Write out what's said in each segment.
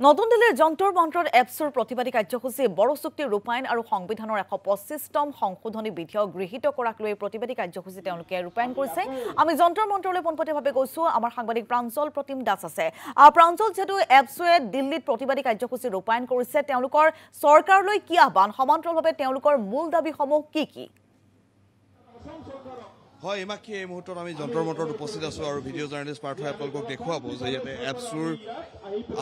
নতুন দিল্লীৰ যন্তৰ মন্ত্ৰৰ এপছৰ প্ৰতিবাদী কাৰ্যসূচী বড়ো চুক্তিৰ ৰূপায়ণ আৰু সংবিধানৰ ১২৫তম সংশোধনী বিধেয়ক গৃহীত কৰাক লৈ প্ৰতিবাদী কাৰ্যসূচী তেওঁলোকে ৰূপায়ণ কৰিছে। আমি যন্তৰ মন্ত্ৰলৈ পোনপটীয়াভাৱে গৈছো। আমাৰ সাংবাদিক প্ৰাঞ্জল প্ৰতিম দাস আছে। প্ৰাঞ্জল, যেহেতু এপছৱে দিল্লীত প্ৰতিবাদী কাৰ্যসূচী ৰূপায়ণ কৰিছে, তেওঁলোকৰ চৰকাৰলৈ কি আহ্বান, সমান্তৰালভাৱে তেওঁলোকৰ মূল দাবীসমূহ কি কি? হয়, ইমাকি এই মুহূৰ্তত আমি যন্তৰ মন্ত্ৰত উপস্থিত আছো আৰু ভিডিঅ' জাৰ্নেলিষ্ট পাৰ্থই আপোনালোকক দেখুৱাব যে ইয়াতে এপছৰ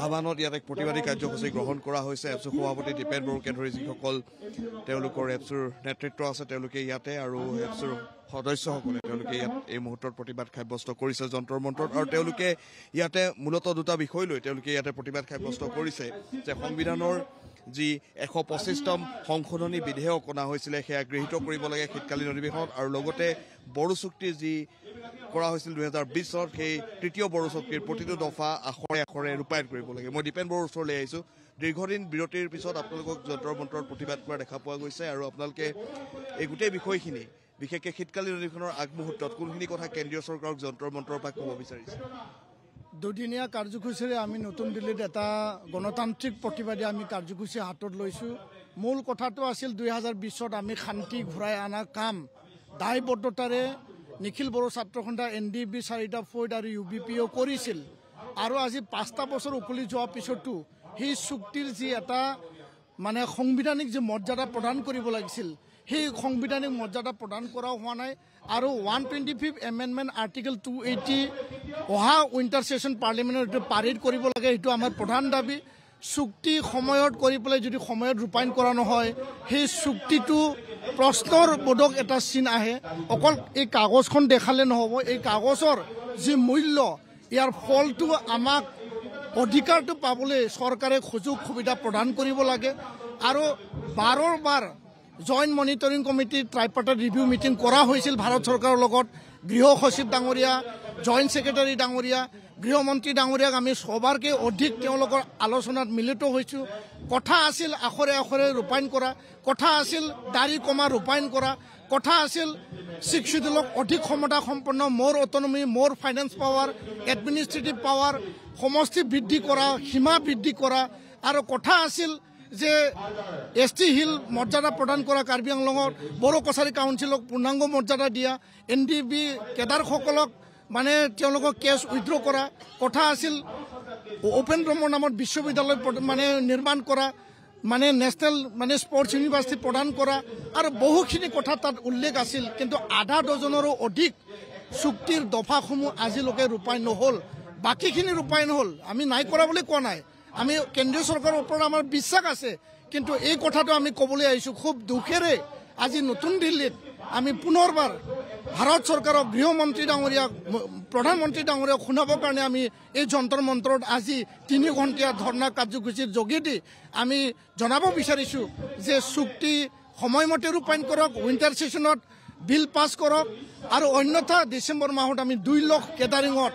আহ্বানত ইয়াত এক প্ৰতিবাদী কাৰ্যসূচী গ্ৰহণ কৰা হৈছে। এপছৰ সভাপতি দীপেন বড়োকে ধৰি যিসকল তেওঁলোকৰ এপছৰ নেতৃত্ব আছে তেওঁলোকে ইয়াতে, আৰু এপছৰ সদস্যসকলে তেওঁলোকে ইয়াত এই মুহূৰ্তত প্ৰতিবাদ সাব্যস্ত কৰিছে যন্তৰ মন্ত্ৰত। আৰু তেওঁলোকে ইয়াতে মূলতঃ দুটা বিষয় লৈ তেওঁলোকে ইয়াতে প্ৰতিবাদ সাব্যস্ত কৰিছে যে সংবিধানৰ যি ১২৫তম সংশোধনী বিধেয়ক অনা হৈছিলে সেয়া গৃহীত কৰিব লাগে শীতকালীন অধিৱেশনত, আৰু লগতে বড়ো চুক্তি যি কৰা হৈছিল ২০২০ চনত সেই তৃতীয় বড়ো চুক্তিৰ প্ৰতিটো দফা আখৰে আখৰে ৰূপায়ণ কৰিব লাগে। মই দীপেন বড়োৰ ওচৰলৈ আহিছোঁ। দীৰ্ঘদিন বিৰতিৰ পিছত আপোনালোকক যন্তৰ মন্ত্ৰত প্ৰতিবাদ কৰা দেখা পোৱা গৈছে, আৰু আপোনালোকে এই গোটেই বিষয়খিনি বিশেষকৈ শীতকালীন অধিৱেশনৰ আগমুহূৰ্তত কোনখিনি কথা কেন্দ্ৰীয় চৰকাৰক যন্তৰ মন্ত্ৰৰ পৰা ক'ব বিচাৰিছে? দুদিনীয়া কাৰ্যসূচীৰে আমি নতুন দিল্লীত এটা গণতান্ত্ৰিক প্ৰতিবাদী আমি কাৰ্যসূচী হাতত লৈছোঁ। মূল কথাটো আছিল ২০২০ত আমি শান্তি ঘূৰাই অনা কাম দায়বদ্ধতাৰে নিখিল বড়ো ছাত্ৰ সন্থা NDB ৪টা ফৈদ আৰু UBPও কৰিছিল, আৰু আজি ৫টা বছৰ উকলি যোৱাৰ পিছতো সেই চুক্তিৰ যি এটা মানে সাংবিধানিক যি মৰ্যাদা প্ৰদান কৰিব লাগিছিল সেই সাংবিধানিক মৰ্যাদা প্ৰদান কৰা হোৱা নাই। আৰু 125 এমেণ্ডমেণ্ট আৰ্টিকেল 280 অহা উইণ্টাৰ ছেশ্যন পাৰ্লিমেণ্টত এইটো পাৰিত কৰিব লাগে, সেইটো আমাৰ প্ৰধান দাবী। চুক্তি সময়ত কৰি পেলাই যদি সময়ত ৰূপায়ণ কৰা নহয় সেই চুক্তিটো প্ৰশ্নৰ বোধক এটা চিন আহে। অকল এই কাগজখন দেখালে নহ'ব, এই কাগজৰ যি মূল্য ইয়াৰ ফলটো আমাক অধিকাৰটো পাবলৈ চৰকাৰে সুযোগ সুবিধা প্ৰদান কৰিব লাগে। আৰু বাৰ joint monitoring committee tripartite review meeting কৰা হৈছিল ভাৰত চৰকাৰৰ লগত। গৃহ সচিব ডাঙৰীয়া, জইণ্ট ছেক্ৰেটাৰী ডাঙৰীয়া, গৃহমন্ত্ৰী ডাঙৰীয়াক আমি সবাৰকে অধিক তেওঁলোকৰ আলোচনাত মিলিত হৈছোঁ। কথা আছিল আখৰে আখৰে ৰূপায়ণ কৰা, কথা আছিল দাড়ি কমা ৰূপায়ণ কৰা, কথা আছিল শিক্ষিতলোক অধিক ক্ষমতা সম্পন্ন, মোৰ অটনমি, মোৰ ফাইনেন্স পাৱাৰ, এডমিনিষ্ট্ৰেটিভ পাৱাৰ, সমষ্টি বৃদ্ধি কৰা, সীমা বৃদ্ধি কৰা, আৰু কথা আছিল যে ST হিল মৰ্যাদা প্ৰদান কৰা, কাৰ্বি আংলঙত বড়ো কছাৰী কাউন্সিলক পূৰ্ণাংগ মৰ্যাদা দিয়া, NDB কেডাৰসকলক মানে তেওঁলোকক কেছ উইথড্ৰ কৰা, কথা আছিল অপেন ব্ৰহ্মৰ নামত বিশ্ববিদ্যালয় মানে নিৰ্মাণ কৰা, মানে নেশ্যনেল মানে স্পৰ্টছ ইউনিভাৰ্চিটি প্ৰদান কৰা, আৰু বহুখিনি কথা তাত উল্লেখ আছিল। কিন্তু আধা ডজনৰো অধিক চুক্তিৰ দফাসমূহ আজিলৈকে ৰূপায়ণ নহ'ল। বাকীখিনি ৰূপায়ণ হ'ল, আমি নাই কৰা বুলি কোৱা নাই, আমি কেন্দ্ৰীয় চৰকাৰৰ ওপৰত আমাৰ বিশ্বাস আছে। কিন্তু এই কথাটো আমি ক'বলৈ আহিছোঁ খুব দুখেৰে। আজি নতুন দিল্লীত আমি পুনৰবাৰ ভাৰত চৰকাৰক, গৃহমন্ত্ৰী ডাঙৰীয়াক, প্ৰধানমন্ত্ৰী ডাঙৰীয়াক শুনাবৰ কাৰণে আমি এই যন্তৰ মন্ত্ৰত আজি ৩ ঘণ্টীয়া ধৰ্ণা কাৰ্যসূচীৰ যোগেদি আমি জনাব বিচাৰিছোঁ যে চুক্তি সময়মতে ৰূপায়ণ কৰক, উইণ্টাৰ ছেশ্যনত বিল পাছ কৰক, আৰু অন্যথা ডিচেম্বৰ মাহত আমি ২ লাখ কেটাৰিঙত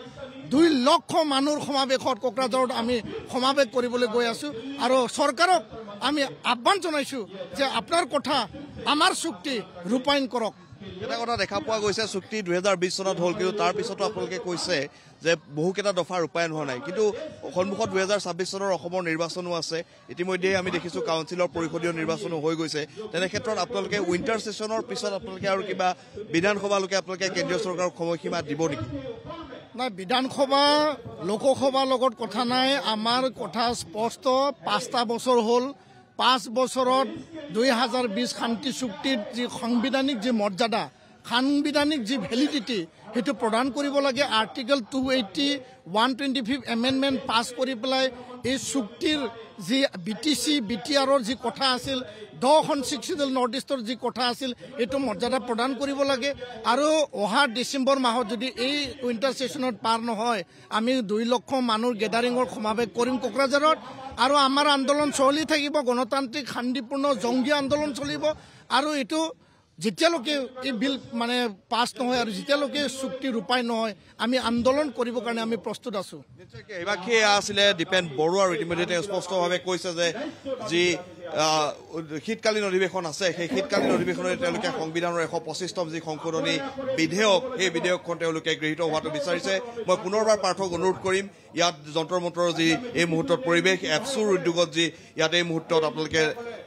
২ লক্ষ মানুহৰ সমাৱেশত কোকৰাঝাৰত আমি সমাৱেশ কৰিবলৈ গৈ আছোঁ। আৰু চৰকাৰক আমি আহ্বান জনাইছোঁ যে আপোনাৰ কথা আমাৰ চুক্তি ৰূপায়ণ কৰক। এটা কথা দেখা পোৱা গৈছে, চুক্তি ২০২০ চনত হ'ল, কিন্তু তাৰ পিছতো আপোনালোকে কৈছে যে বহুকেইটা দফা ৰূপায়ণ হোৱা নাই। কিন্তু সন্মুখত ২০২৬ চনৰ অসমৰ নিৰ্বাচনো আছে, ইতিমধ্যেই আমি দেখিছোঁ কাউন্সিলৰ পৰিষদীয় নিৰ্বাচনো হৈ গৈছে। তেনে ক্ষেত্ৰত আপোনালোকে উইণ্টাৰ ছেশ্যনৰ পিছত আপোনালোকে আৰু কিবা বিধানসভালৈকে আপোনালোকে কেন্দ্ৰীয় চৰকাৰক সময়সীমা দিব নেকি? নাই, বিধানসভা লোকসভাৰ লগত কথা নাই, আমাৰ কথা স্পষ্ট। ৫টা বছৰ হ'ল, ৫ বছৰত ২০২০ শান্তি চুক্তিত যি সাংবিধানিক যি মৰ্যাদা, সাংবিধানিক যি ভেলিডিটি সেইটো প্ৰদান কৰিব লাগে। আৰ্টিকেল 280, 125 এমেণ্ডমেণ্ট পাছ কৰি পেলাই এই চুক্তিৰ যি BTC BTRৰ যি কথা আছিল, 10খন শিক্ষিত নৰ্থ ইষ্টৰ যি কথা আছিল এইটো মৰ্যাদা প্ৰদান কৰিব লাগে। আৰু অহা ডিচেম্বৰ মাহত যদি এই উইণ্টাৰ ছেশ্যনত পাৰ নহয়, আমি ২ লক্ষ মানুহৰ গেডাৰিঙৰ সমাৱেশ কৰিম কোকৰাঝাৰত, আৰু আমাৰ আন্দোলন চলি থাকিব, গণতান্ত্ৰিক শান্তিপূৰ্ণ জংগী আন্দোলন চলিব। আৰু এইটো যেতিয়ালৈকে এই বিল মানে পাছ নহয় আৰু যেতিয়ালৈকে চুক্তি ৰূপায়ণ নহয় আমি আন্দোলন কৰিবৰ কাৰণে আমি প্ৰস্তুত আছোঁ। এইবাৰ আছিলে দীপেন বড়ো, আৰু ইতিমধ্যে তেওঁ স্পষ্টভাৱে কৈছে যে যি শীতকালীন অধিৱেশন আছে সেই শীতকালীন অধিৱেশনত তেওঁলোকে সংবিধানৰ 125তম যি সংশোধনী বিধেয়ক সেই বিধেয়কখন তেওঁলোকে গৃহীত হোৱাটো বিচাৰিছে মই পুনৰবাৰ পাঠক অনুৰোধ কৰিম ইয়াত যন্তৰ মন্ত্ৰৰ যি এই মুহূৰ্তত পৰিৱেশ এপছুৰ উদ্যোগত যি ইয়াত এই মুহূৰ্তত আপোনালোকে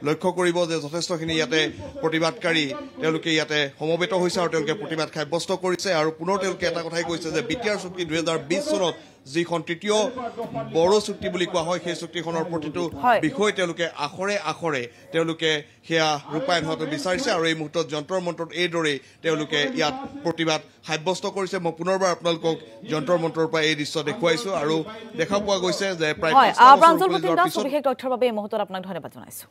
লক্ষ্য কৰিব যে যথেষ্টখিনি ইয়াতে প্ৰতিবাদকাৰী তেওঁলোকে ইয়াতে সমবেত হৈছে আৰু তেওঁলোকে প্ৰতিবাদ সাব্যস্ত কৰিছে আৰু পুনৰ তেওঁলোকে এটা কথাই কৈছে যে বিটিআৰ চুক্তি 2020 চনত যিখন তৃতীয় বড়ো চুক্তি বুলি কোৱা হয় সেই চুক্তিখনৰ প্ৰতিটো বিষয় তেওঁলোকে আখৰে তেওঁলোকে সেয়া ৰূপায়ণ হোৱাটো বিচাৰিছে আৰু এই মুহূৰ্তত যন্তৰ মন্ত্ৰত এইদৰেই তেওঁলোকে ইয়াত প্ৰতিবাদ সাব্যস্ত কৰিছে মই পুনৰবাৰ আপোনালোকক যন্তৰ মন্ত্ৰৰ পৰা এই দৃশ্য দেখুৱাইছো আৰু দেখা পোৱা গৈছে যে প্ৰায় 5 বছৰ সবিশেষ তথ্যৰ বাবে এই মুহূৰ্তত আপোনাক ধন্যবাদ জনাইছো